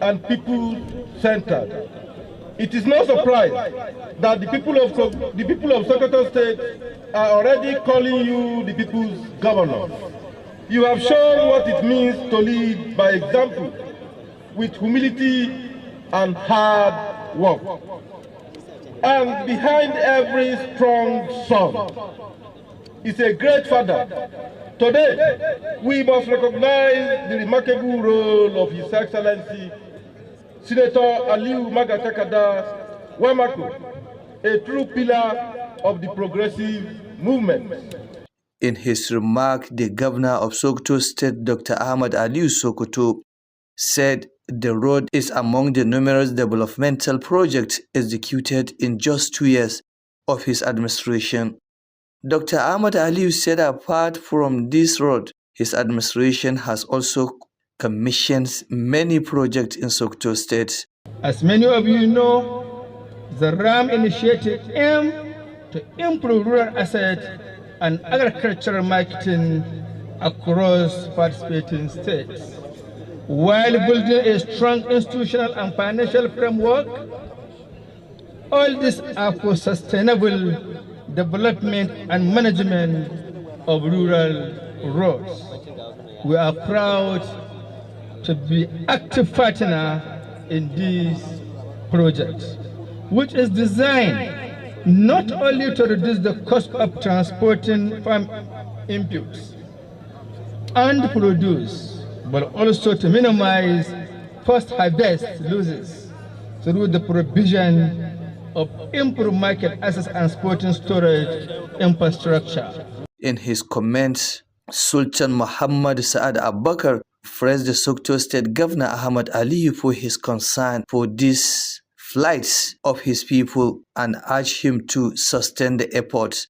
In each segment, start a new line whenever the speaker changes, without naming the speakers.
and people-centered. It is no surprise that the people of Sokoto State are already calling you the people's governor. You have shown what it means to lead by example, with humility and hard work. And behind every strong son is a great father. Today, we must recognize the remarkable role of His Excellency Senator Alu Wamako, a true pillar of the progressive movement.
In his remark, the governor of Sokoto State, Dr. Ahmad Aliyu Sokoto, said the road is among the numerous developmental projects executed in just 2 years of his administration. Dr. Ahmad Aliyu said apart from this road, his administration has also commissioned many projects in Sokoto State.
As many of you know, the RAM initiative aims to improve rural asset and agricultural marketing across participating states, while building a strong institutional and financial framework. All these are for sustainable development and management of rural roads. We are proud to be active partner in this project, which is designed not only to reduce the cost of transporting farm inputs and produce, but also to minimize post-harvest losses through the provision of improved market access and sporting storage infrastructure.
In his comments, Sultan Muhammad Saad Abubakar praised the Sokoto State Governor Ahmad Aliyu for his concern for these flights of his people and urged him to sustain the efforts.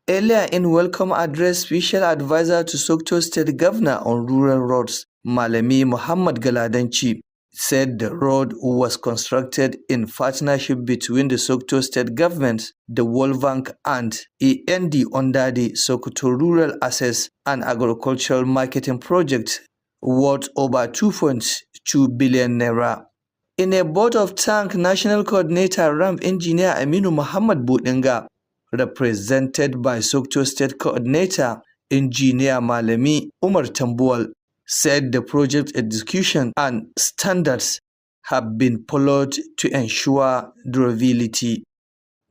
Earlier in welcome address, Special Advisor to Sokoto State Governor on Rural Roads, Malami Muhammad Galadanchi, said the road was constructed in partnership between the Sokoto State Government, the World Bank and END under the Sokoto Rural Access and Agricultural Marketing Project worth over 2.2 billion naira. In a vote of thanks, National Coordinator RAM Engineer Aminu Muhammad Budinga, represented by Sokoto State Coordinator Engineer Malami Umar Tambuwal, said the project execution and standards have been followed to ensure durability.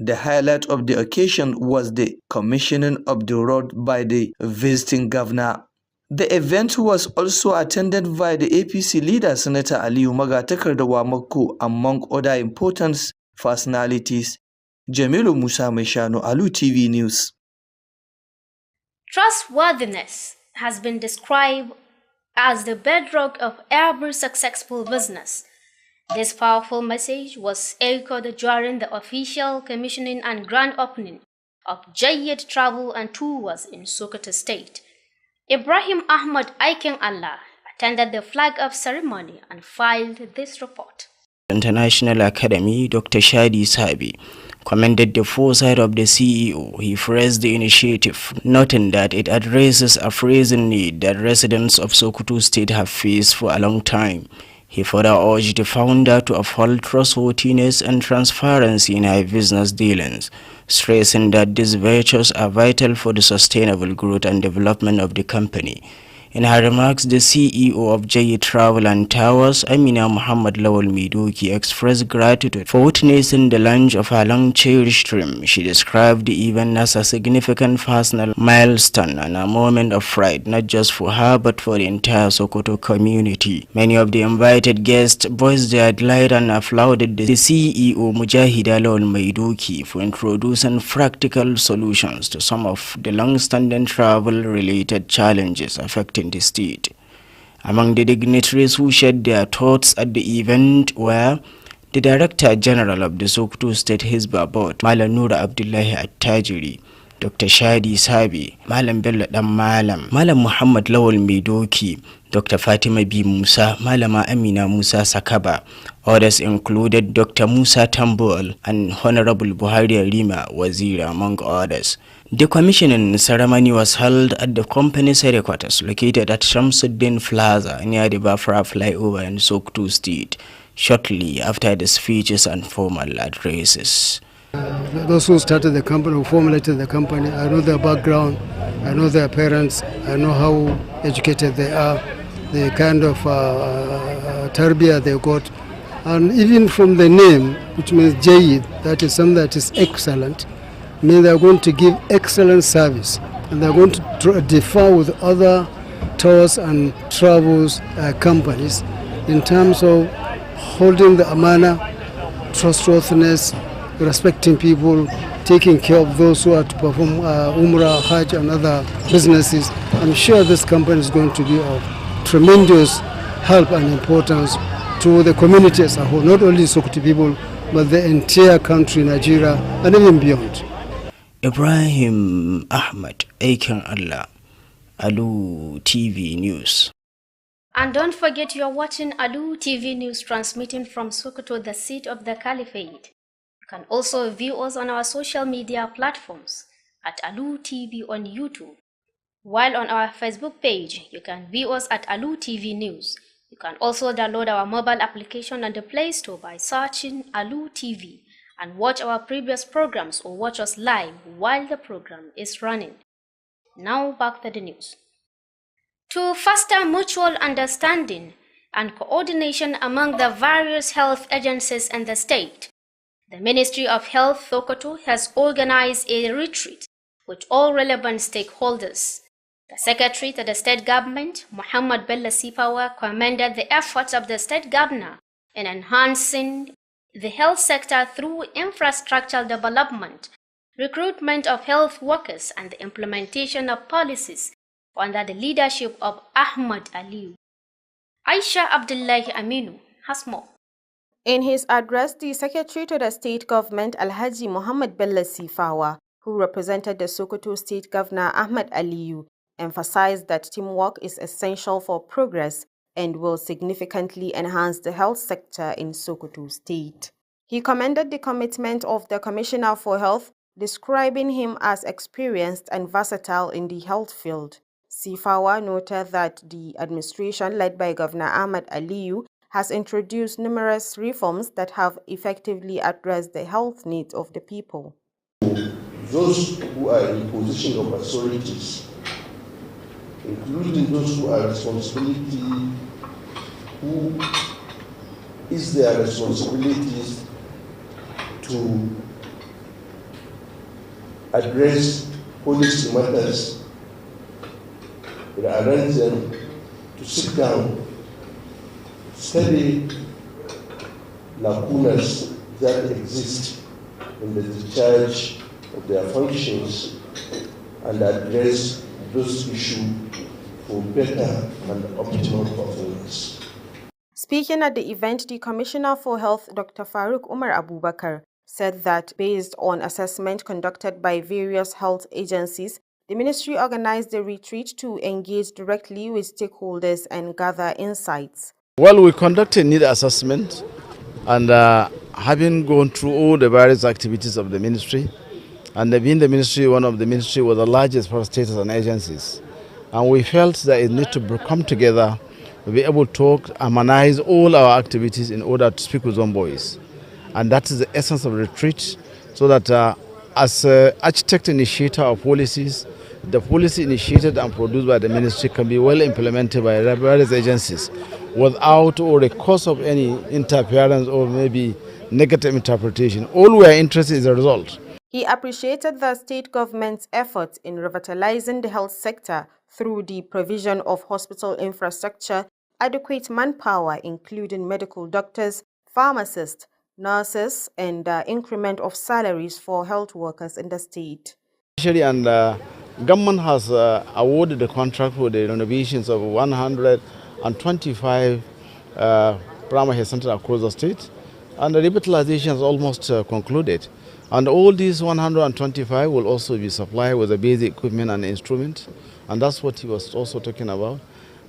The highlight of the occasion was the commissioning of the road by the visiting governor. The event was also attended by the APC leader Senator Aliyu Magatakarda Wamako, among other important personalities. Jamilu Musa Meshano, Alu TV News.
Trustworthiness has been described as the bedrock of every successful business. This powerful message was echoed during the official commissioning and grand opening of Jayed Travel and Tours in Sokoto State. Ibrahim Ahmad Aiken Allah attended the flag-off ceremony and filed this report.
International Academy, Dr. Shadi Sabi, commended the foresight of the CEO. He praised the initiative, noting that it addresses a pressing need that residents of Sokoto State have faced for a long time. He further urged the founder to uphold trustworthiness and transparency in her business dealings, stressing that these virtues are vital for the sustainable growth and development of the company. In her remarks, the CEO of Jayed Travel and Towers, Amina Muhammad Lawal Midoki, expressed gratitude for witnessing the launch of her long-cherished dream. She described the event as a significant personal milestone and a moment of pride, not just for her but for the entire Sokoto community. Many of the invited guests voiced their delight and applauded the CEO Mujahida Lawal Midoki for introducing practical solutions to some of the long-standing travel-related challenges affecting the state. Among the dignitaries who shared their thoughts at the event were the Director General of the Sokoto State Hizba Board, Malam Nura Abdullahi Attajiri, Dr. Shadi Sabi, Malam Bello Dan Malam Muhammad Lawal Midoki, Dr. Fatima B. Musa, Malama Amina Musa Sakaba. Others included Dr. Musa Tambuwal and Honorable Buhari Rima Waziri, among others. The commissioning ceremony was held at the company's headquarters located at Shamsuddin Plaza near the Bafra flyover in Sokoto State, shortly after the speeches and formal addresses.
Those who started the company, who formulated the company, I know their background, I know their parents, I know how educated they are, the kind of tarbiyah they got. And even from the name, which means Jayid, that is something that is excellent, means they are going to give excellent service. And they are going to differ with other tours and travels companies in terms of holding the amana, trustworthiness, respecting people, taking care of those who are to perform Umrah, Hajj and other businesses. I'm sure this company is going to be of tremendous help and importance to the community as a whole, not only Sokoto people, but the entire country, Nigeria, and even beyond.
Ibrahim Ahmad, Aiken Allah, Alu TV News.
And don't forget you're watching Alu TV News transmitting from Sokoto, the seat of the Caliphate. You can also view us on our social media platforms at Alu TV on YouTube. While on our Facebook page, you can view us at Alu TV News. You can also download our mobile application on the Play Store by searching Alu TV and watch our previous programs or watch us live while the program is running. Now back to the news. To foster mutual understanding and coordination among the various health agencies in the state, the Ministry of Health Sokoto has organized a retreat with all relevant stakeholders. The Secretary to the State Government, Muhammad Bello Sifawa, commended the efforts of the State Governor in enhancing the health sector through infrastructural development, recruitment of health workers, and the implementation of policies under the leadership of Ahmad Aliyu. Aisha Abdullahi Aminu has more.
In his address, the Secretary to the State Government, Alhaji Muhammad Bello Sifawa, who represented the Sokoto State Governor Ahmad Aliyu, emphasized that teamwork is essential for progress and will significantly enhance the health sector in Sokoto State. He commended the commitment of the Commissioner for Health, describing him as experienced and versatile in the health field. Sifawa noted that the administration led by Governor Ahmad Aliyu has introduced numerous reforms that have effectively addressed the health needs of the people.
Those who are in position of authorities, including those who are responsibility, who is their responsibilities to address policy matters, arrange them to sit down, study lacunas that exist in the discharge of their functions and address those issues for better and optimal performance.
Speaking at the event, the Commissioner for Health, Dr. Faruk Umar Abubakar, said that based on assessment conducted by various health agencies, the ministry organized the retreat to engage directly with stakeholders and gather insights.
Well, we conducted need assessment and having gone through all the various activities of the ministry, and being the ministry, one of the ministry was the largest for states and agencies. And we felt that it needs to come together to be able to talk, harmonize all our activities in order to speak with one voice. And that is the essence of the retreat, so that as architect initiator of policies, the policy initiated and produced by the ministry can be well implemented by various agencies without or the cause of any interference or maybe negative interpretation. All we are interested in is the result.
He appreciated the state government's efforts in revitalizing the health sector through the provision of hospital infrastructure, adequate manpower, including medical doctors, pharmacists, nurses, and increment of salaries for health workers in the state.
And government has awarded the contract for the renovations of 125 primary health centers across the state, and the revitalization is almost concluded. And all these 125 will also be supplied with the basic equipment and instruments, and that's what he was also talking about.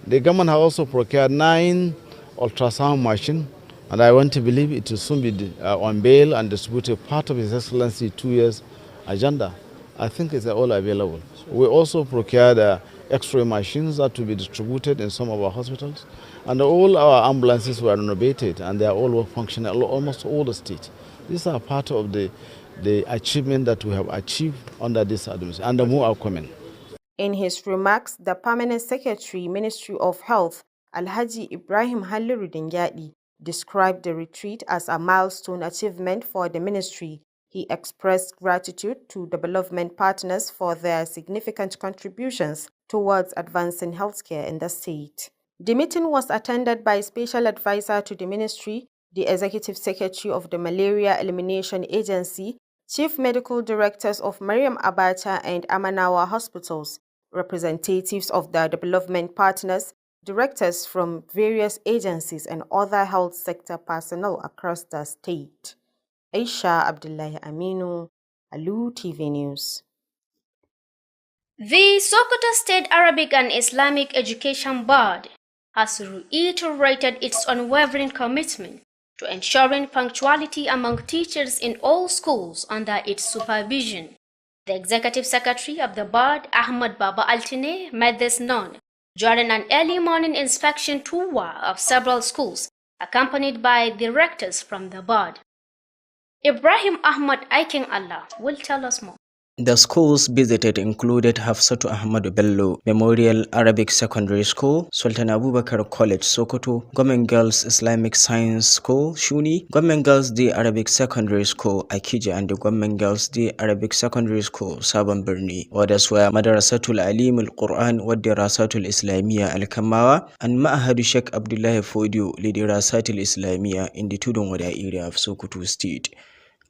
The government has also procured 9 ultrasound machines, and I want to believe it will soon be on bail and distributed part of His Excellency 2 years agenda. I think it's all available. We also procured X-ray machines that to be distributed in some of our hospitals, and all our ambulances were renovated, and they are all functional, almost all the state. These are part of the achievement that we have achieved under this administration, and the more are coming.
In his remarks, the Permanent Secretary, Ministry of Health, Alhaji Ibrahim Halliru Dingyadi, described the retreat as a milestone achievement for the ministry. He expressed gratitude to development partners for their significant contributions towards advancing healthcare in the state. The meeting was attended by Special Advisor to the Ministry, the Executive Secretary of the Malaria Elimination Agency, Chief Medical Directors of Mariam Abacha and Amanawa Hospitals, representatives of the development partners, directors from various agencies and other health sector personnel across the state. Aisha Abdullahi Aminu, Alu TV News.
The Sokoto State Arabic and Islamic Education Board has reiterated its unwavering commitment to ensuring punctuality among teachers in all schools under its supervision. The Executive Secretary of the board, Ahmad Baba Altine, made this known during an early morning inspection tour of several schools, accompanied by the rectors from the board. Ibrahim Ahmad Aiking Allah will tell us more.
The schools visited included Hafsatu Ahmadu Bello Memorial Arabic Secondary School, Sultan Abubakar College Sokoto, Government Girls Islamic Science School Shuni, Government Girls Day Arabic Secondary School Akija, and the Government Girls Day Arabic Secondary School Sabon Birni. Others were Madrasatul Alim al-Quran wa Dirasatul Islamiyya al-Kamawa and Ma'hadu Sheikh Abdullah Fodio Lidirasatul Islamiyya in the Tudunwada area of Sokoto State.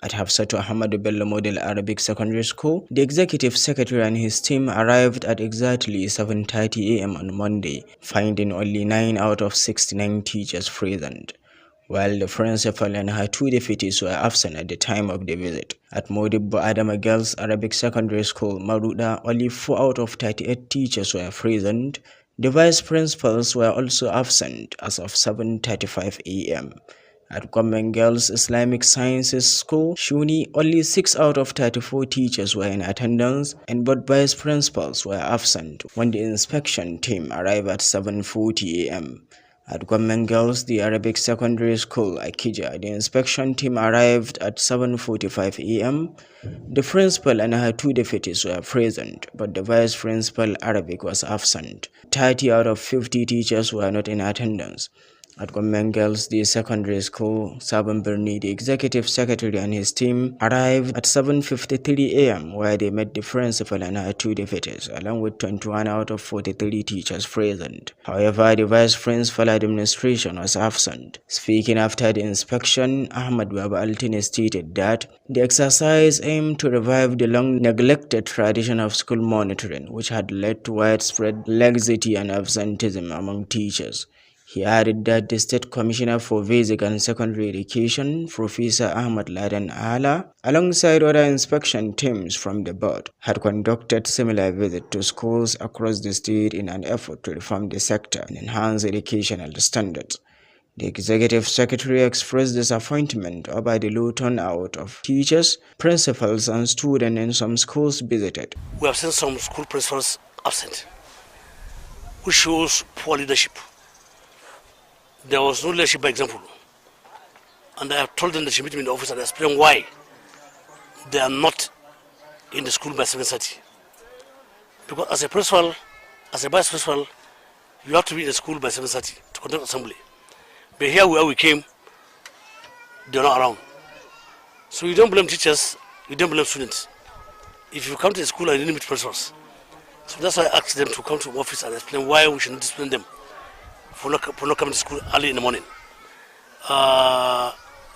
At Hafsatu Ahmadu Bello Model Arabic Secondary School, the executive secretary and his team arrived at exactly 7:30 a.m. on Monday, finding only 9 out of 69 teachers present, while the principal and her 2 deputies were absent at the time of the visit. At Modibbo Adama Girls Arabic Secondary School, Maruda, only 4 out of 38 teachers were present. The vice principals were also absent as of 7:35 a.m. At Government Girls Islamic Sciences School, Shuni, only 6 out of 34 teachers were in attendance, and both vice principals were absent when the inspection team arrived at 7:40 a.m. At Government Girls, the Arabic Secondary School, Akija, the inspection team arrived at 7:45 a.m. The principal and her 2 deputies were present, but the vice principal Arabic was absent. 30 out of 50 teachers were not in attendance. At Government Girls, the secondary school, Sabon Birni, the executive secretary and his team arrived at 7:53 a.m. where they met the principal and her 2 deputies, along with 21 out of 43 teachers present. However, the vice principal administration was absent. Speaking after the inspection, Ahmad Baba Altine stated that the exercise aimed to revive the long-neglected tradition of school monitoring, which had led to widespread laxity and absenteeism among teachers. He added that the State Commissioner for Basic and Secondary Education, Professor Ahmad Laden Ala, alongside other inspection teams from the board, had conducted similar visits to schools across the state in an effort to reform the sector and enhance educational standards. The Executive Secretary expressed disappointment over the low turnout of teachers, principals, and students in some schools visited.
We have seen some school principals absent, which shows poor leadership. There was no leadership by example. And I have told them that she meet me in the office and explain why they are not in the school by 7:30. Because as a principal, as a vice principal, you have to be in the school by 7:30 to conduct assembly. But here where we came, they're not around. So you don't blame teachers, you don't blame students. If you come to the school and you didn't meet principals. So that's why I asked them to come to the office and explain why we should not discipline them for not coming to school early in the morning.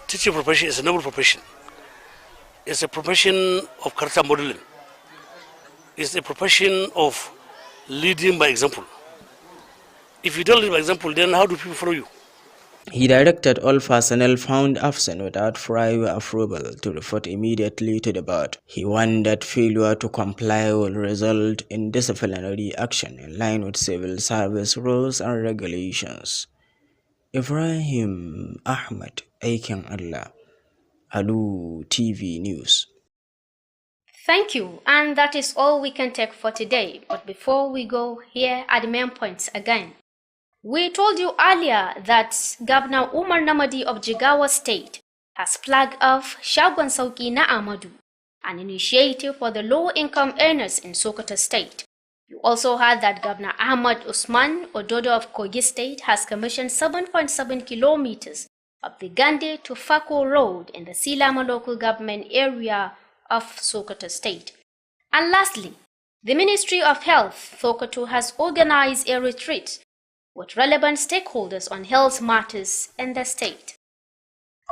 Teaching profession is a noble profession. It's a profession of character modeling. It's a profession of leading by example. If you don't lead by example, then how do people follow you?
He directed all personnel found absent without prior approval to report immediately to the board. He warned that failure to comply will result in disciplinary action in line with civil service rules and regulations. Ibrahim Ahmad Aikin Allah, Alu TV News.
Thank you, and that is all we can take for today. But before we go, here are the main points again. We told you earlier that Governor Umar Namadi of Jigawa State has flagged off Shagon Sauki na Amadu, an initiative for the low-income earners in Sokoto State. You also heard that Governor Ahmad Usman Ododo of Kogi State has commissioned 7.7 kilometers of the Gande to Fako Road in the Silama local government area of Sokoto State. And lastly, the Ministry of Health, Sokoto, has organized a retreat with relevant stakeholders on health matters in the state.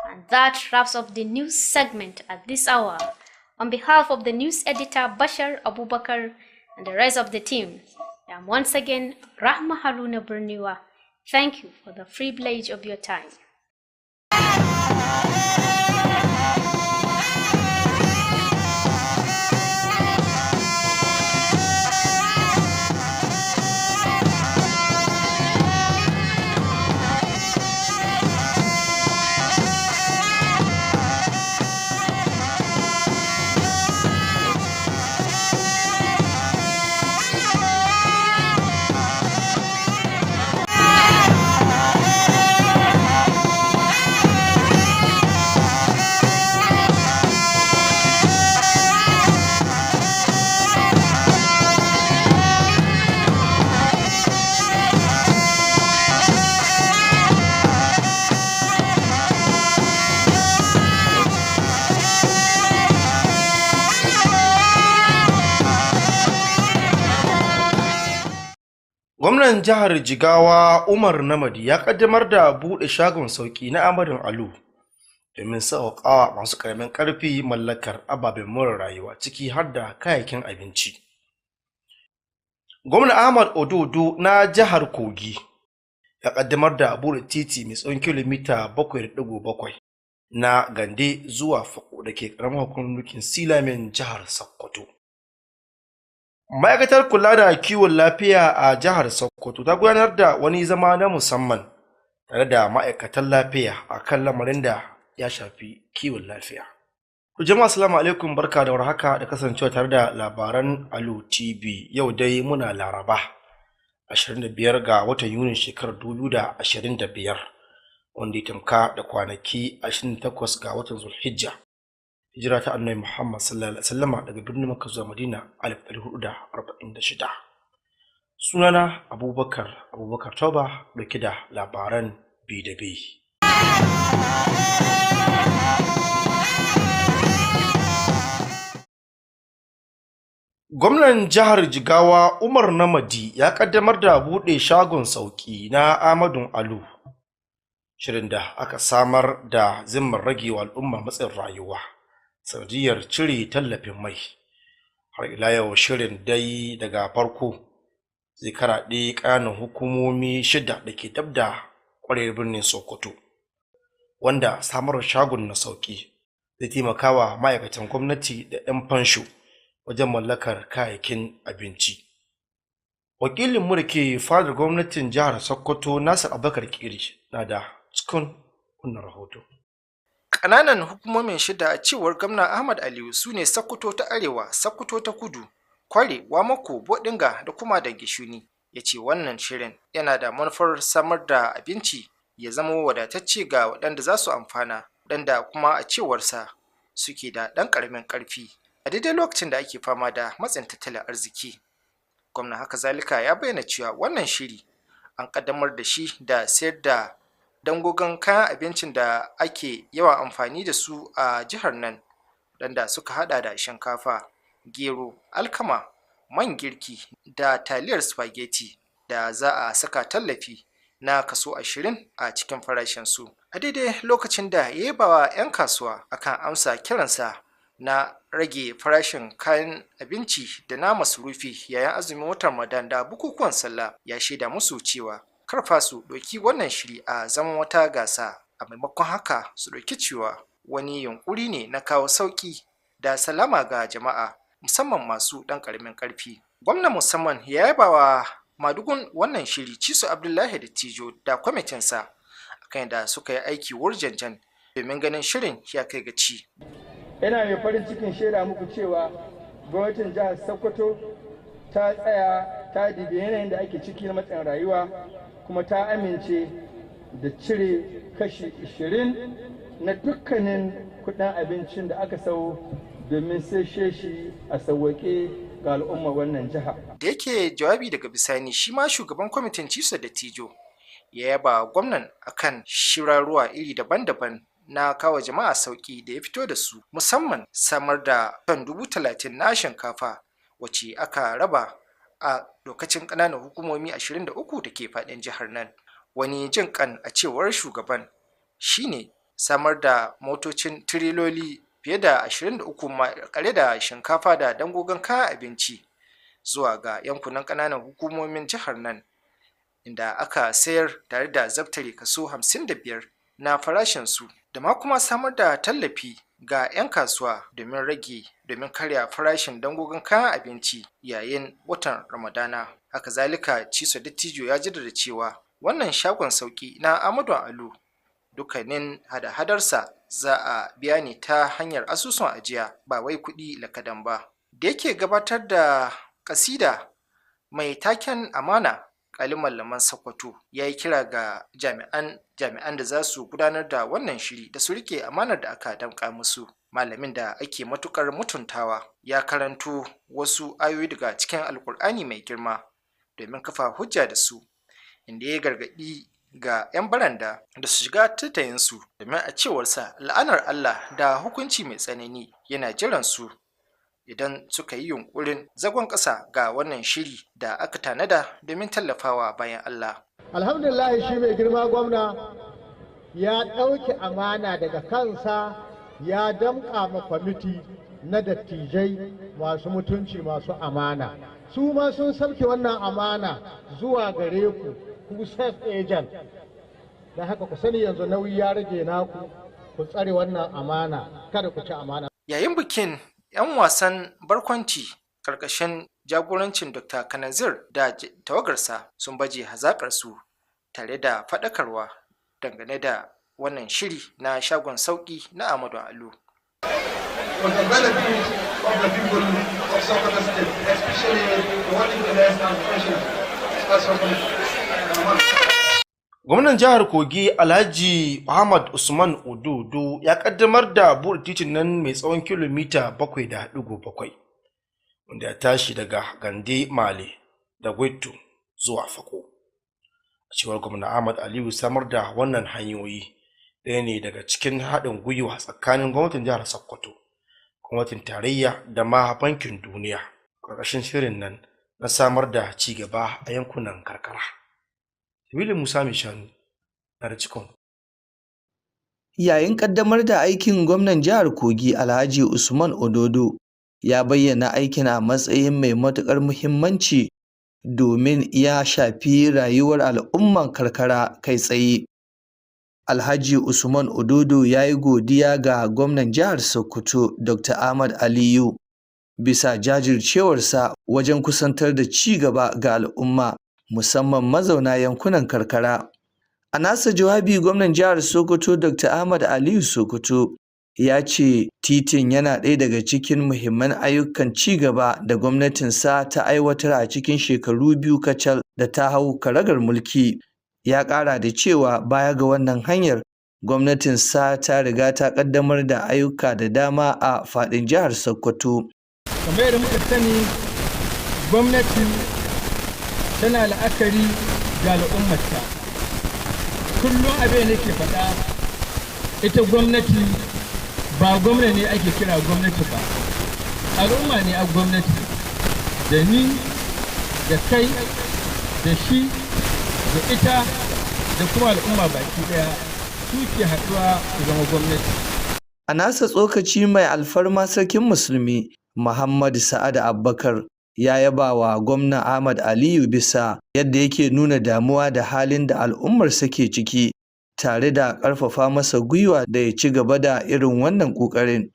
And that wraps up the news segment at this hour. On behalf of the news editor Bashar Abubakar and the rest of the team, I am once again Rahma Haruna Berniwa. Thank you for the privilege of your time.
Gwamnan jihar Jigawa Umar Namadi ya kaddamar da buɗe shagon sauki na Amadun Alu domin sauƙawa masu ƙaramin ƙarfi mallakar ababen more rayuwa ciki har da kayayyakin abinci. Gwamna Ahmad Ododo na jihar Kogi ya kaddamar da buɗe titi mai tsawon kilomita 7.7 na Gande zuwa Fako da ke ƙaramar hukumar mulkin Silamen jihar Sokoto. Ma'aikatar kula da kiwon lafiya a jihar Sokoto ta gudanar da wani zama na musamman tare da ma'aikatan lafiya a kan lamarin da ya shafi kiwon lafiya. Jama'a assalamu alaikum, barka da warhaka da kasancewa tare da labaran Alu TV. Yau dai muna Laraba 25 ga watan Yunin shekarar 2025 wanda ya tamka da kwanaki 28 ga watan Zulhijja. Hijira ta Annabi Muhammad sallallahu alaihi wasallam daga birnin Makka zuwa Madina 1446. Sunana Abubakar Tauba dauke da labaran bi da bi. Gwamnan jihar Jigawa Umar Namadi ya kaddamar da buɗe shagon sauki na Amadun Alu, shirin da aka samar da zimmar ragewa al'umma matsin rayuwa sanadiyar cire tallafin mai. Har ila yau shirin dai daga farko zai karaɗe ƙananan hukumomi 6 da ke dab da ƙwaryar birnin Sokoto, wanda samar shagon na sauki zai taimakawa ma'aikatan gwamnati da 'yan fansho wajen mallakar kayayyakin abinci. Wakilin mu da ke fadar gwamnatin jihar Sokoto Nasir Abubakar Kiri na da cikin wannan rahoto.
Ƙananan hukumomin 6 a cewar gwamna Ahmad Aliyu su ne Sokoto ta Arewa, Sokoto ta Kudu, Kware, Wamako, Bodinga da kuma Dangishuni. Ya ce wannan shirin yana da manufar samar da abinci ya zama wadatacce ga waɗanda za su amfana, waɗanda kuma a cewarsa suke da ɗan ƙaramin ƙarfi a daidai lokacin da ake fama da matsin tattalin arziki. Gwamna haka zalika ya bayyana cewa wannan shiri an ƙaddamar da shi da sayar da dangogon kayan abincin da ake yawan amfani da su a jihar nan, waɗanda suka hada da shinkafa, gero, alkama, man girki da taliyar spaghetti da za a saka tallafi na kaso 20 a cikin farashinsu. A daidai lokacin da ya yaba wa 'yan kasuwa akan amsa kiransa na rage farashin kayan abinci da na masarufi yayin azumin watan Ramadan da bukukuwan sallah, ya shaida musu cewa karfa su ɗauki wannan shiri a zaman wata gasa, a maimakon haka su ɗauki cewa wani yunkuri ne na kawo sauƙi da salama ga jama'a, musamman masu ɗan ƙaramin ƙarfi. Gwamnan musamman ya yaba wa madugun wannan shiri Cisu Abdullahi Dattijo da kwamitinsa akan da suka yi aiki wurjanjan domin ganin shirin ya kai ga ci.
Ina mai farin cikin shaida muku cewa gwamnatin jihar Sokoto ta tsaya ta dibi yanayin da ake ciki na matsayin rayuwa kuma ta amince da cire kashi 20 na dukkanin kudin abincin da aka sau domin sai shi a sauwaƙe ga al'umma wannan jiha.
Da yake jawabi daga bisani shi ma shugaban kwamitin Ciso da Tijo ya yaba gwamnan akan shirarruwa iri daban-daban na kawo jama'a sauki da ya fito da su, musamman samar da ton 30,000 na shinkafa wacce aka raba a lokacin ƙananan hukumomi 23 da ke faɗin jihar nan. Wani jin kan a cewar shugaban shine samar da motocin tireloli fiye da 23 makare da shinkafa da dangogin kayan abinci zuwa ga yankunan ƙananan hukumomin jihar nan, inda aka sayar tare da zabtare kaso 55 na farashinsu, da ma kuma samar da tallafi ga 'yan kasuwa domin karya farashin dangogin kayan abinci yayin watan Ramadana. Haka zalika Ciso Dattijo ya jaddada cewa wannan shagon sauki na Amadu Alu dukkanin hada-hadarsa za a biya ne ta hanyar asusun ajiya ba wai kuɗi lakadan ba. Da yake gabatar da kasida mai taken amana, Kalin Mallaman Sokoto ya yi kira ga jami'an da za su gudanar da wannan shiri da su rike amanar da aka damƙa musu. Malamin da ake matukar mutuntawa ya karanto wasu ayoyi daga cikin Alkur'ani mai girma domin kafa hujja da su, inda ya gargaɗi ga 'yan baranda da su shiga tattayinsu domin a cewarsa la'anar Allah da hukunci mai tsanani yana jiran su idan suka yi yunkurin zagon ƙasa ga wannan shiri da aka tanada domin tallafawa bayan Allah.
Alhamdulillah, shi mai girma gwamna ya ɗauki amana daga kansa ya damƙa ma kwamiti na dattijai masu mutunci masu amana. Su ma sun sauke wannan amana zuwa gare ku safe agent. Da haka ku sani yanzu nauyi ya rage naku, ku tsare wannan amana, kada ku ci amana.
Yayin bikin 'yan wasan barkwanci ƙarƙashin jagorancin Dr. Kanazir da tawagarsa sun baje hazaƙarsu tare da faɗakarwa dangane da wannan shiri na shagon sauƙi na Amadu Alu.
Gwamnan jihar Kogi Alhaji Muhammad Usman Ododo ya kaddamar da buɗe titin nan mai tsawon kilomita 7.7 wanda ya tashi daga Gande Male da Gweto zuwa Fako. A cewar gwamna Ahmad Aliyu, samar da wannan hanyoyi ɗaya ne daga cikin haɗin gwiwa tsakanin gwamnatin jihar Sokoto, gwamnatin tarayya da ma bankin duniya ƙarƙashin shirin nan na samar da ci gaba a yankunan karkara. William Musa Mishanu na da cikon.
Yayin kaddamar da aikin, gwamnan jihar Kogi Alhaji Usman Ododo ya bayyana aikin a matsayin mai matuƙar muhimmanci domin ya shafi rayuwar al'umman karkara kai tsaye. Alhaji Usman Ododo ya yi godiya ga gwamnan jihar Sokoto Dr. Ahmad Aliyu bisa jajircewarsa wajen kusantar da ci gaba ga al'umma, musamman mazauna yankunan karkara. A nasa jawabi, gwamnan jihar Sokoto Dr. Ahmad Aliyu Sokoto ya ce titin yana ɗaya daga cikin muhimman ayyukan ci gaba da gwamnatinsa ta aiwatar a cikin shekaru 2 kacal da ta hau karagar mulki. Ya ƙara da cewa baya ga wannan hanyar, gwamnatinsa ta riga ta ƙaddamar da ayyuka da dama a faɗin jihar Sokoto.
Kamar yadda muka sani, gwamnati tana la'akari ga al'ummarta. Kullum abin da ke faɗa, ita gwamnati ba gwamna ne ake kira gwamnati ba, al'umma ne a gwamnati, da ni da kai da shi da ita da kuma al'umma baki ɗaya su ke haɗuwa su zama gwamnati.
A nasa tsokaci, mai alfarma sarkin musulmi Muhammad Sa'ad Abubakar ya yaba wa gwamna Ahmad Aliyu bisa yadda yake nuna damuwa da halin da al'ummar ke ciki, tare da ƙarfafa masa gwiwa da ya ci gaba da irin wannan ƙoƙarin.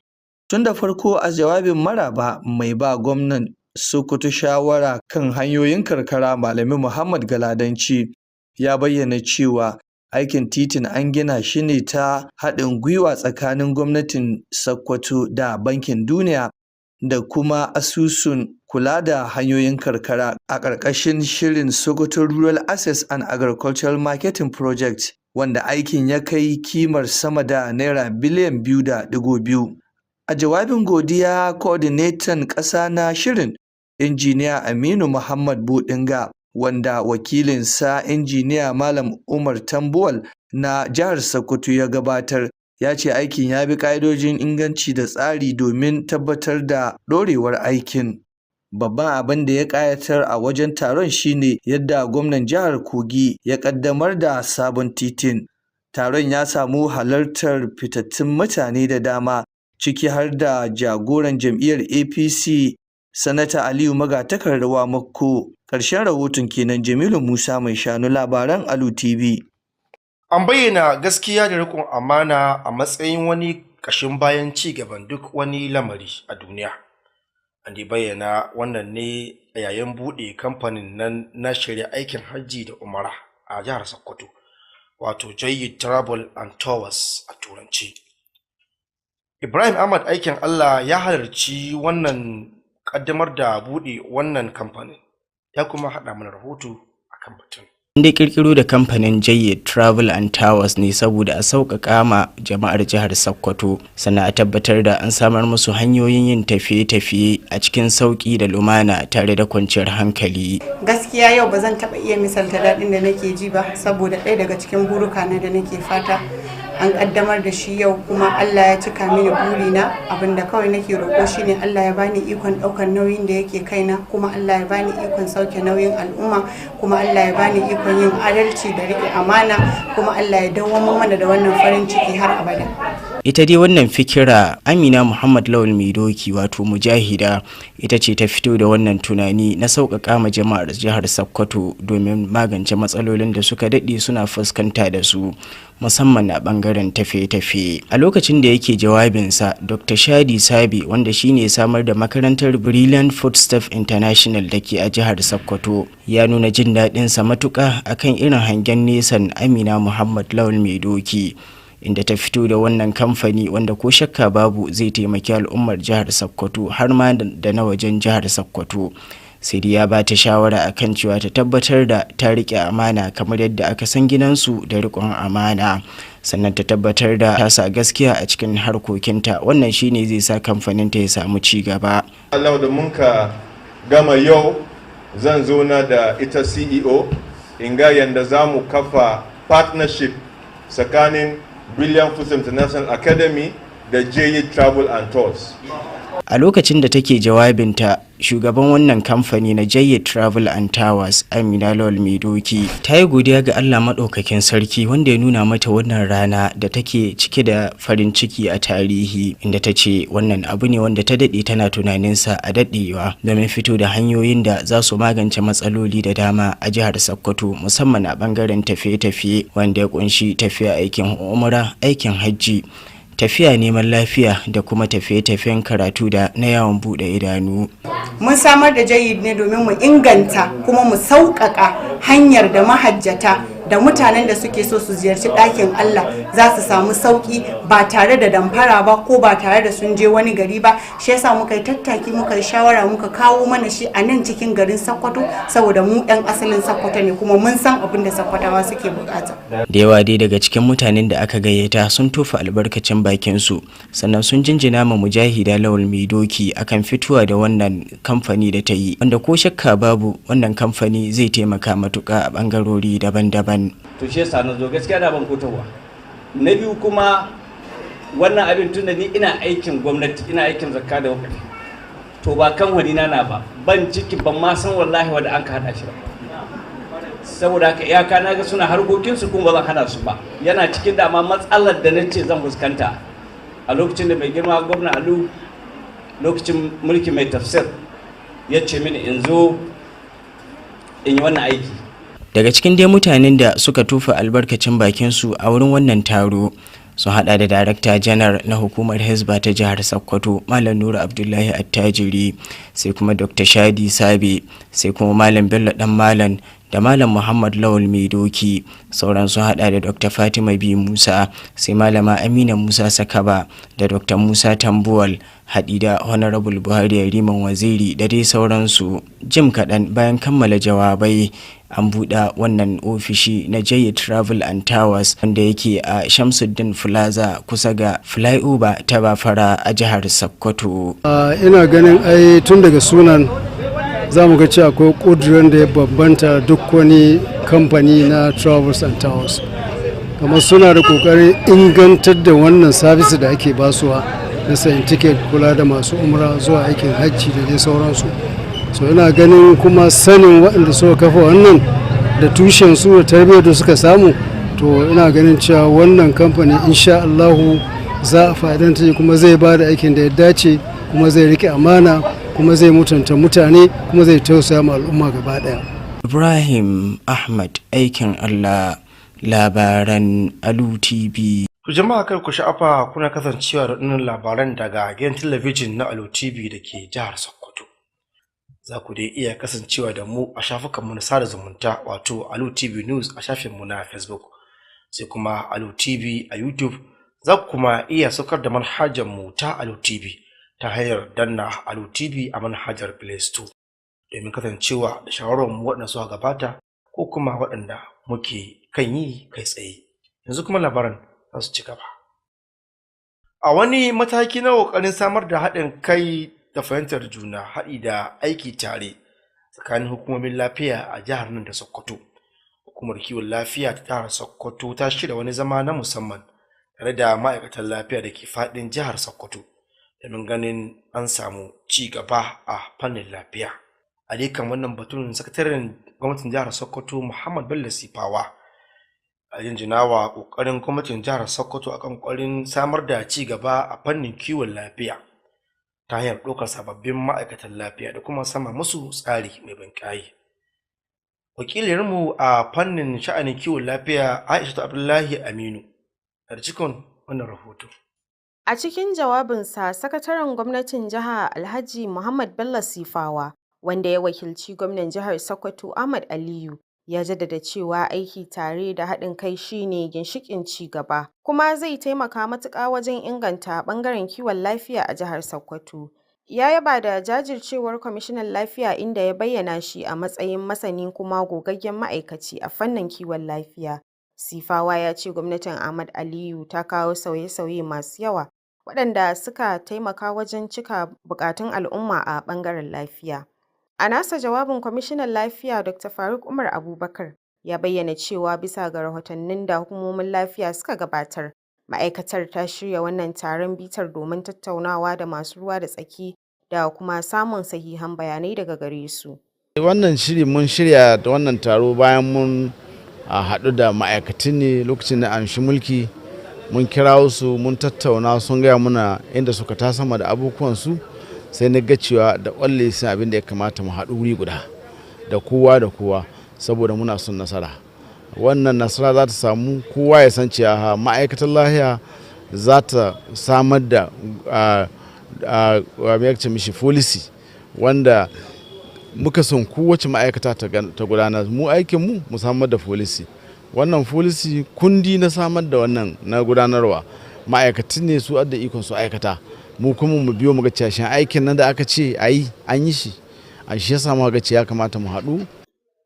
Tun da farko, a jawabin maraba, mai ba gwamnan Sokoto shawara kan hanyoyin karkara Malami Muhammad Galadanci ya bayyana cewa aikin titin an gina shi ne ta haɗin gwiwa tsakanin gwamnatin Sokoto da bankin duniya, da kuma asusun kula da hanyoyin karkara a ƙarƙashin shirin Sokoto Rural Access and Agricultural Marketing Project, wanda aikin ya kai kimar sama da naira biliyan 2.2. A jawabin godiya, coordinator ƙasa na shirin, Injiniya Aminu Muhammad Bodinga, wanda wakilinsa Injiniya Malam Umar Tambuwal na jihar Sokoto ya gabatar, ya ce aikin ya bi ƙa'idojin inganci da tsari domin tabbatar da ɗorewar aikin. Babban abin da ya ƙayatar a wajen taron shine yadda gwamnan jihar Kogi ya ƙaddamar da sabon titin. Taron ya samu halartar fitattun mutane da dama, ciki har da jagoran jam'iyyar APC Sanata Aliyu Magatakarda Makko. Ƙarshen rahoton kenan. Jamilu Musa Mai Shanu, labaran Alu TV.
An bayyana gaskiya da riƙon amana a matsayin wani ƙashin bayan ci gaban duk wani lamari a duniya. An bayyana wannan ne a yayin buɗe kamfanin nan na shirya aikin hajji da umara a jihar Sokoto, wato Jayyid Travel and Tours a turanci. Ibrahim Ahmad aikin Allah ya halarci wannan ƙaddamar da buɗe wannan kamfanin, ya kuma haɗa mana rahoto akan batun.
Inda kirkiro da kamfanin Jayyid Travel and Tours ne saboda a sauƙaƙa ma jama'ar jihar Sokoto, sannan a tabbatar da an samar musu hanyoyin yin tafiye-tafiye a cikin sauƙi da lumana tare da kwanciyar hankali.
Gaskiya yau ba zan taɓa iya misalta daɗin da nake ji ba, saboda ɗaya daga cikin buruka na da nake fata an ƙaddamar da shi yau, kuma Allah ya cika mini burina. Abinda kawai nake roƙo shine Allah ya bani ikon ɗaukar nauyin da yake kaina, kuma Allah ya bani ikon sauke nauyin al'umma, kuma Allah ya bani ikon yin adalci da riƙe amana, kuma Allah ya dawwamar mana da wannan farin ciki har abada.
Ita dai wannan fikira Amina Muhammad Lawal Maidoki, wato mujahida, ita ce ta fito da wannan tunani na sauƙaƙa ma jama'ar jihar Sokoto domin magance matsalolin da suka daɗe suna fuskanta da su, musamman a ɓangaren tafiye-tafiye. A lokacin da yake jawabinsa, Dr. Shadi Sabi, wanda shine samar da makarantar Brilliant Footstep International da ke a jihar Sokoto, ya nuna jin daɗinsa matuƙa akan irin hangen nesan Amina Muhammad Lawal Maidoki, inda ta fito da wannan kamfani wanda ko shakka babu zai taimaki al'ummar jihar Sokoto har ma da na wajen jihar Sokoto. Sai dai ya ba ta shawara akan cewa ta tabbatar da ta riƙe amana kamar yadda aka san gidansu da riƙon amana, sannan ta tabbatar da ta sa gaskiya a cikin harkokinta. Wannan shine zai sa kamfanin ta ya samu ci gaba.
Allah da mun ka gama yau, zan zo na da ita CEO in ga yanda za mu kafa partnership tsakanin Brilliant Footstep International Academy da Jayyid Travel and Tours.
A lokacin da take jawabinta, shugaban wannan kamfani na Jayyid Travel and Tours, Amina Lawal Maidoki, ta yi godiya ga Allah maɗaukakin sarki wanda ya nuna mata wannan rana da take cike da farin ciki a tarihi, inda ta ce wannan abu ne wanda ta daɗe tana tunaninsa a daɗewa domin fito da hanyoyin da za su magance matsaloli da dama a jihar Sokoto, musamman a ɓangaren tafiye-tafiye wanda ya ƙunshi tafiya aikin umra, aikin hajji, tafiya neman lafiya da kuma tafiye-tafiyen karatu da na yawon bude idanu.
Mun samar da Jayyid ne domin mu inganta kuma mu sauƙaƙa hanyar da mahajjata da mutanen da suke so su ziyarci ɗakin Allah za su samu sauƙi ba tare da damfara ba ko ba tare da sun je wani gari ba. Shi yasa muka yi tattaki, muka yi shawara, muka kawo mana shi a nan cikin garin Sokoto, saboda mu ɗan asalin Sokoto ne kuma mun san abin da Sokotawa suke bukata.
Da yawa dai daga cikin mutanen da aka gayyata sun tofa albarkacin bakinsu, sannan sun jinjina ma mujahida Lawal Maidoki akan fitowa da wannan kamfani da ta yi, wanda ko shakka babu wannan kamfani zai taimaka matuƙa a ɓangarori daban-daban.
To shi yasa na zo, gaskiya da ban kotowa. Na biyu kuma wannan abin tunda ni ina aikin gwamnati, ina aikin zakka da wakati, to ba kan wani na ba, ban ciki, ban ma san wallahi wanda an ka hada shi ba. Saboda haka iyaka na ga suna harkokinsu kuma ba zan hana su ba. Yana cikin dama matsalar da na ce zan fuskanta a lokacin da mai girma gwamna Alu, lokacin mulki mai tafsir, ya ce mini in zo in yi wannan aiki.
Daga cikin dai mutanen da suka tufa albarkacin bakinsu a wurin wannan taro sun hada da Darakta Janar na Hukumar Hizba ta jihar Sokoto, Malam Nura Abdullahi Attajiri, sai kuma Dr. Shadi Sabe, sai kuma Malam Bello Dan Malam da Malam Muhammad Lawal Mai Doki. Sauran sun hada da Dr. Fatima B. Musa, sai Malama Amina Musa Sakaba da Dr. Musa Tambuwal, haɗi da Honorable Buhari Yariman Waziri da dai sauransu. Jim kaɗan bayan kammala jawabai an buɗe wannan ofishi na Jayi Travel and Towers wanda yake a Shamsuddin Plaza kusa ga flyover ta Bafara a jihar Sokoto.
Ina ganin ai tun daga sunan za mu ga cewa akwai ƙudurin da ya bambanta duk wani kamfani na Travels and Towers. Kamar suna da ƙoƙarin ingantar da wannan sabis da ake basuwa na sayan tiket, kula da masu umra zuwa aikin hajji da dai sauransu. So ina ganin kuma sanin waɗanda suka kafa wannan da tushen su da tarbiyyar da suka samu, to ina ganin cewa wannan kamfani insha Allahu za a fa'idanta kuma zai ba da aikin da ya dace, kuma zai rike amana, kuma zai mutunta mutane, kuma zai tausaya ma al'umma gaba daya.
Ibrahim Ahmad, aikin Allah, labaran Alu TV.
To jama'a kar ku sha'afa kuna kasancewa da wannan labaran daga gidan talabijin na Alu TV da ke jihar Sokoto. Za ku dai iya kasancewa da mu a shafukanmu na sada zumunta, wato Alu TV News a shafinmu na Facebook, sai kuma Alu TV a YouTube. Za ku kuma iya saukar da manhajar mu ta Alu TV ta hanyar danna Alu TV a manhajar Play Store domin kasancewa da shawararmu waɗanda suka gabata ko kuma waɗanda muke kan yi kai tsaye. Yanzu kuma labaran za su ci gaba. A wani mataki na ƙoƙarin samar da haɗin kai da fahimtar juna, haɗi da aiki tare tsakanin hukumomin lafiya a jihar nan da Sokoto, hukumar kiwon lafiya ta jihar Sokoto ta shirya wani zama na musamman tare da ma'aikatan lafiya da ke faɗin jihar Sokoto domin ganin an samu ci gaba a fannin lafiya. A dukkan wannan batun, sakataren gwamnatin jihar Sokoto Muhammad Bello Sifawa a jinjinawa ƙoƙarin gwamnatin jihar Sokoto akan ƙoƙarin samar da ci gaba a fannin kiwon lafiya ta hanyar ɗaukar sababbin ma'aikatan lafiya da kuma sama musu tsari mai banƙayi. Wakilinmu a fannin sha'anin kiwon lafiya Aisha Abdullahi Aminu da cikon wannan rahoto.
A cikin jawabinsa, sakataren gwamnatin jiha Alhaji Muhammad Bello Sifawa, wanda ya wakilci gwamnan jihar Sokoto Ahmad Aliyu, ya jaddada cewa aiki tare da haɗin kai shine ginshiƙin ci gaba, kuma zai taimaka matuƙa wajen inganta ɓangaren kiwon lafiya a jihar Sokoto. Ya yaba da jajircewar kwamishinan lafiya, inda ya bayyana shi a matsayin masani kuma gogaggen ma'aikaci a fannin kiwon lafiya. Sifawa ya ce gwamnatin Ahmad Aliyu ta kawo sauye-sauye masu yawa waɗanda suka taimaka wajen cika buƙatun al'umma a ɓangaren lafiya. A nasa jawabin, kwamishinan lafiya Dr. Faruk Umar Abubakar ya bayyana cewa bisa ga rahotannin da hukumomin lafiya suka gabatar, ma'aikatar ta shirya wannan taron bitar domin tattaunawa da masu ruwa da tsaki da kuma samun sahihan bayanai daga gare su.
Wannan shiri mun shirya da wannan taro bayan mun haɗu da ma'aikatan ne lokacin da an shi mulki, mun kira su mun tattauna, sun gaya muna inda suka ta sama da abubuwansu, sai na ga cewa da ƙwalle sun abin da ya kamata mu haɗu wuri guda da kowa saboda muna son nasara. Wannan nasara za ta samu kowa ya san cewa ma'aikatan lafiya za ta samar da mishi policy wanda muka son kowace ma'aikata ta gudanar. Mu aikin mu samar da policy. Wannan policy kundi na samar da wannan na gudanarwa, ma'aikatan ne su adda ikon su aikata, mu kuma mu biyo mu ga cewa aikin nan da aka ce ayi an yi shi. A shi yasa mu ga ya kamata mu haɗu.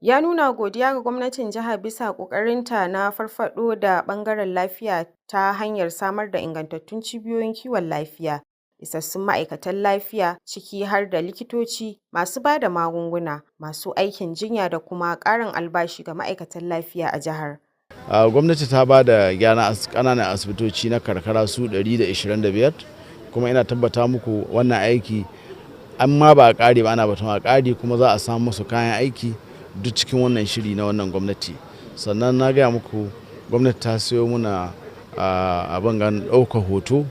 Ya nuna godiya ga gwamnatin jiha bisa ƙoƙarinta na farfaɗo da ɓangaren lafiya ta hanyar samar da ingantattun cibiyoyin kiwon lafiya, isassun ma'aikatan lafiya ciki har da likitoci, masu ba da magunguna, masu aikin jinya da kuma ƙarin albashi ga ma'aikatan lafiya a jihar.
Gwamnati ta ba da gyaran ƙananan asibitoci na karkara su 125, kuma ina tabbata muku wannan aiki amma ba a ƙare ba, ana batun a ƙare, kuma za a samu musu kayan aiki duk cikin wannan shiri na wannan gwamnati. Sannan na gaya muku gwamnati ta sayo muna abin gan ɗaukar hoto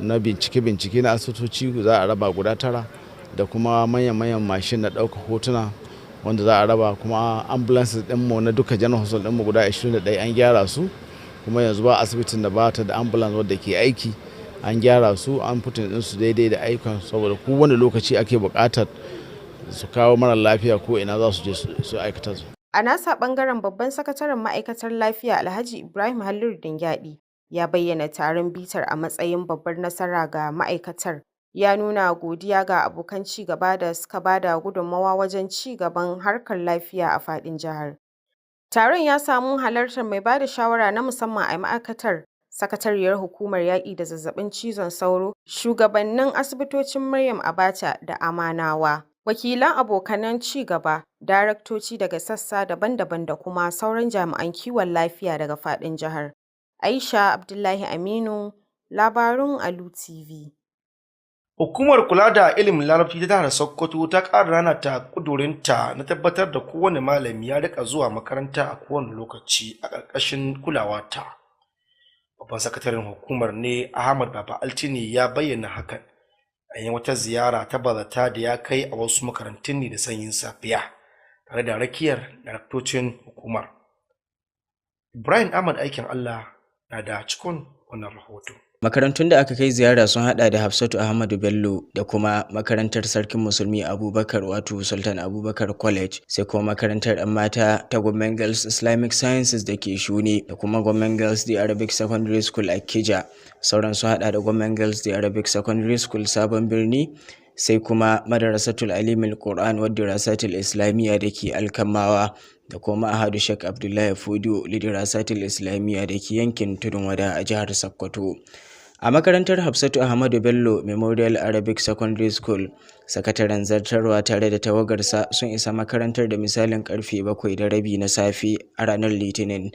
na bincike na asibitoci, za a raba guda 9, da kuma manyan mashin na ɗaukar hotuna wanda za a raba, kuma ambulances ɗinmu na duka general hospital ɗinmu guda 21 an gyara su, kuma yanzu ba asibitin da ba ta da ambulance wadda ke aiki, an gyara su, an fitin ɗinsu daidai da ayyukan, saboda kowane lokaci ake buƙatar su kawo mara lafiya ko ina za su je su aikata su.
A nasa ɓangaren babban sakataren ma'aikatar lafiya Alhaji Ibrahim Halliru Dingyadi ya bayyana taron bitar a matsayin babbar nasara ga ma'aikatar. Ya nuna godiya ga abokan ci gaba da suka ba da gudunmawa wajen ci gaban harkar lafiya a faɗin jihar. Taron ya samu halartar mai ba da shawara na musamman a ma'aikatar, sakatariyar hukumar yaƙi da zazzabin cizon sauro, shugabannin asibitocin Maryam Abacha da Amanawa, wakilan abokanan ci gaba, daraktoci daga sassa daban-daban da kuma sauran jami'an kiwon lafiya daga faɗin jihar. Aisha Abdullahi Aminu, labarun Alu Tv.
Hukumar kula da ilimin larabci ta jihar Sokoto ta ƙara ranata ƙudurinta na tabbatar da kowane malami ya rika zuwa makaranta a kowane lokaci a ƙarƙashin kulawa ta. Babban sakataren hukumar ne Ahmad Baba Altini ya bayyana hakan a yayin wata ziyara ta bazata da ya kai a wasu makarantun ne da sanyin safiya tare da rakiyar daraktocin hukumar. Ibrahim Ahmad aikin Allah na da cikon wannan rahoto.
Makarantun da aka kai ziyara sun hada da Hafsatu Ahmadu Bello da kuma makarantar Sarkin Musulmi Abubakar wato Sultan Abubakar College, sai kuma makarantar 'yan mata ta Government Girls Islamic Sciences da ke Shuni da kuma Government Girls The Arabic Secondary School a Kija. Sauran sun hada da Government Girls The Arabic Secondary School Sabon Birni, sai kuma Madarasatul Alimul Quran wa Dirasatul Islamiyya da ke Alkamawa da kuma Ahadu Sheikh Abdullahi Fudu Lidirasatul Islamiyya da ke yankin Tudun Wada a jihar Sokoto. A makarantar Hafsatu Ahmadu Bello Memorial Arabic Secondary School, sakataren zartarwa tare da tawagarsa sun isa makarantar da misalin karfe 7:30 na safe a ranar Litinin,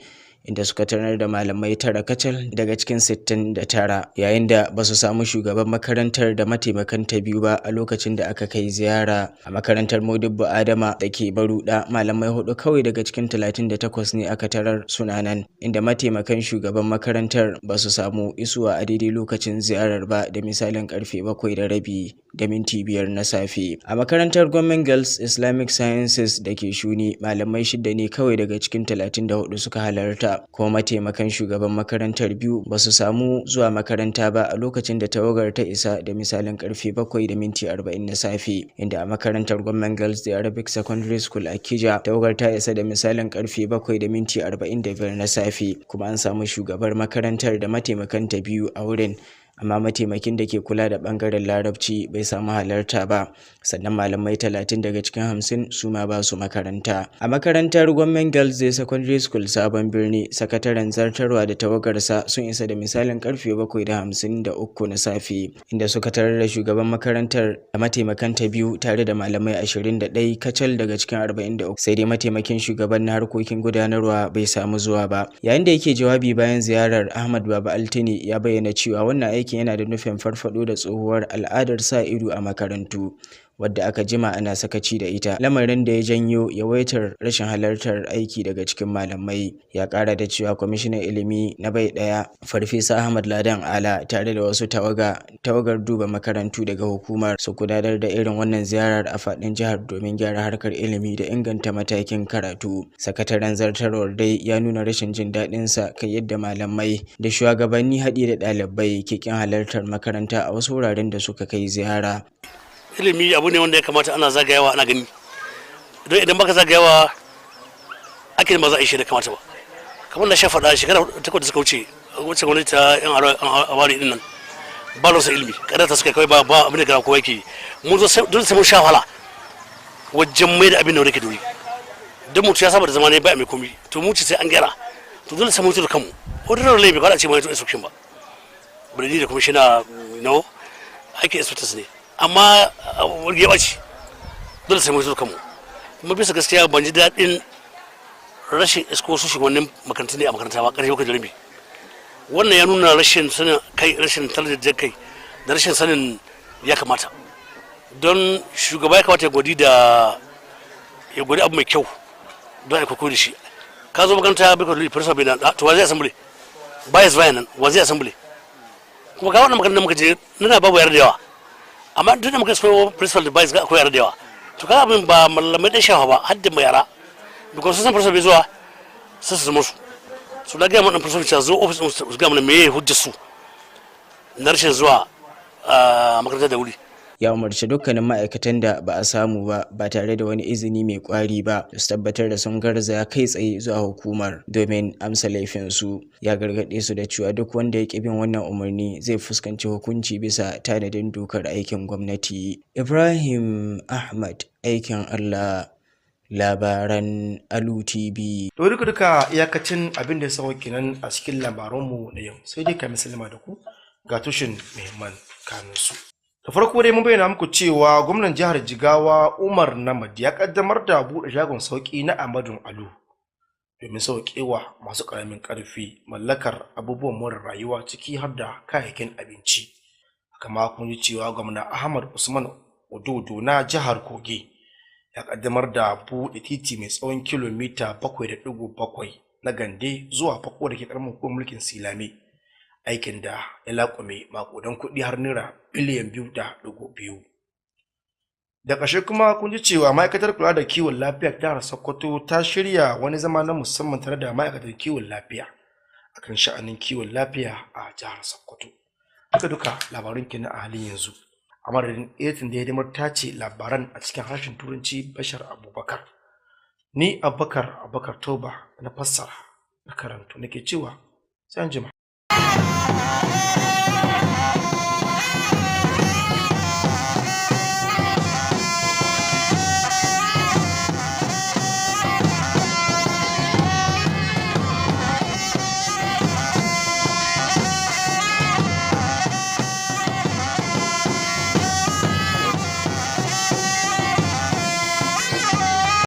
inda suka tarar da malamai tara kacal daga cikin 69, yayin da ba su samu shugaban makarantar da mataimakanta biyu ba a lokacin da aka kai ziyara. A makarantar Modibbo Adama da ke Baruda, malamai 4 kawai daga cikin 38 ne aka tarar sunanan, inda mataimakan shugaban makarantar ba su samu isuwa a daidai lokacin ziyarar ba da misalin karfe 7:05 na safe. A makarantar Government Girls Islamic Sciences da ke Shuni, malamai 6 ne kawai daga cikin 34 suka halarta, kuma mataimakan shugaban makarantar biyu ba su samu zuwa makaranta ba a lokacin da tawagar ta isa da misalin karfe 7:40 na safe, inda a makarantar Government Girls The Arabic Secondary School a Kija, tawagar ta isa da misalin karfe 7:45 na safe, kuma an samu shugabar makarantar da mataimakanta biyu a wurin, amma mataimakin da ke kula da bangaren larabci bai samu halarta ba, sannan malamai 30 daga cikin 50 su ma ba su makaranta. A makarantar Government Girls Day Secondary School Sabon Birni, sakataren zartarwa da tawagarsa sun isa da misalin karfe 7:53 na safe, inda suka tarar da shugaban makarantar da mataimakanta biyu tare da malamai 21 kacal daga cikin 43, sai dai mataimakin shugaban na harkokin gudanarwa bai samu zuwa ba. Yayin da yake jawabi bayan ziyarar, Ahmad Baba Altini ya bayyana cewa wannan aikin yana da nufin farfado da tsohuwar al'adar sa ido a makarantu wadda aka jima ana sakaci da ita, lamarin da ya janyo yawaitar rashin halartar aiki daga cikin malamai. Ya kara da cewa kwamishinan ilimi na bai daya Farfesa Ahmad Ladan Ala tare da wasu tawagar duba makarantu daga hukumar su gudanar da irin wannan ziyarar a fadin jihar domin gyara harkar ilimi da inganta matakin karatu. Sakataren zartarwar dai ya nuna rashin jin daɗin sa kai yadda malamai da shugabanni haɗi da ɗalibai ke kin halartar makaranta a wasu wuraren da suka kai ziyara.
Ilimi abu ne wanda ya kamata ana zagayawa ana gani, don idan baka zagayawa ake ba za a yi shi da kamata ba. Kamar na sha faɗa shekara 8 da suka wuce wacce gwamnati ta yan awari din nan ba lausa ilimi kada ta suka kawai ba abin da gara kowa yake. Mun zo dole sai mun sha wahala wajen mai da abin da wani ke dori, don mutu ya saba da zama ne ba mai komi, to mu ce sai an gyara, to dole sai mun tudu kanmu ordinary laifi ba da ce mai to instruction ba birni da kuma shi na ake inspectors ne, amma ya ɓaci dole sai mun tudu kanmu. Kuma bisa gaskiya ban ji daɗin rashin isko su shugabannin makarantu ne a makaranta ba ƙarfi da rabi. Wannan ya nuna rashin sanin kai, rashin talajar kai da rashin sanin ya kamata, don shugaba ya kamata ya gwadi abu mai kyau don a kwaikwayo da shi. Ka zo makaranta bai kwadoli farsa bai nan to wa zai asambule bias bayan nan wa zai asambule, kuma ga wannan makarantar muka je nuna babu yara da yawa, amma duk da muka isko principal da bias ga akwai yara da yawa, to kaga abin ba malamai ɗan shafa ba har da mai yara, because sun san farsa bai zuwa sai su zama su da gaya mana farsa bai zo office su gaya mana meye hujjar su na rashin zuwa makarantar da wuri.
ya umarci dukkanin ma'aikatan da ba a samu ba tare da wani izini mai kwari ba su tabbatar da sun garzaya kai tsaye zuwa hukumar domin amsa laifinsu. Ya gargaɗe su da cewa duk wanda ya ƙi bin wannan umarni zai fuskanci hukunci bisa tanadin dokar aikin gwamnati. Ibrahim Ahmad, aikin Allah, labaran Alu Tv.
To duka iyakacin abin da ya sawo kenan a cikin labaranmu na yau, sai dai ka misalima da ku ga tushen muhimman kanunsu. Da farko dai mun bayyana muku cewa gwamnan jihar Jigawa Umar Namadi ya kaddamar da buɗe shagon sauki na Amadun Alu domin sauƙewa masu ƙaramin ƙarfi mallakar abubuwan more rayuwa ciki har da kayayyakin abinci. Haka ma kun ji cewa gwamna Ahmad Usman Ododo na jihar Kogi ya kaddamar da buɗe titi mai tsawon kilomita 7.7 na Gande zuwa Fako da ke ƙaramin hukumar mulkin Silame, aikin da ya laƙume maƙudan kuɗi har naira biliyan 2.2. Da ƙarshe kuma kun ji cewa ma'aikatar kula da kiwon lafiya ta jihar Sokoto ta shirya wani zama na musamman tare da ma'aikatar kiwon lafiya akan sha'anin kiwon lafiya a jihar Sokoto. Duka labarun kenan a halin yanzu. A madadin editin da ya hidimar tace labaran a cikin harshen Turanci Bashar Abubakar. Ni Abubakar Toba na fassara na karanto nake cewa sai an jima.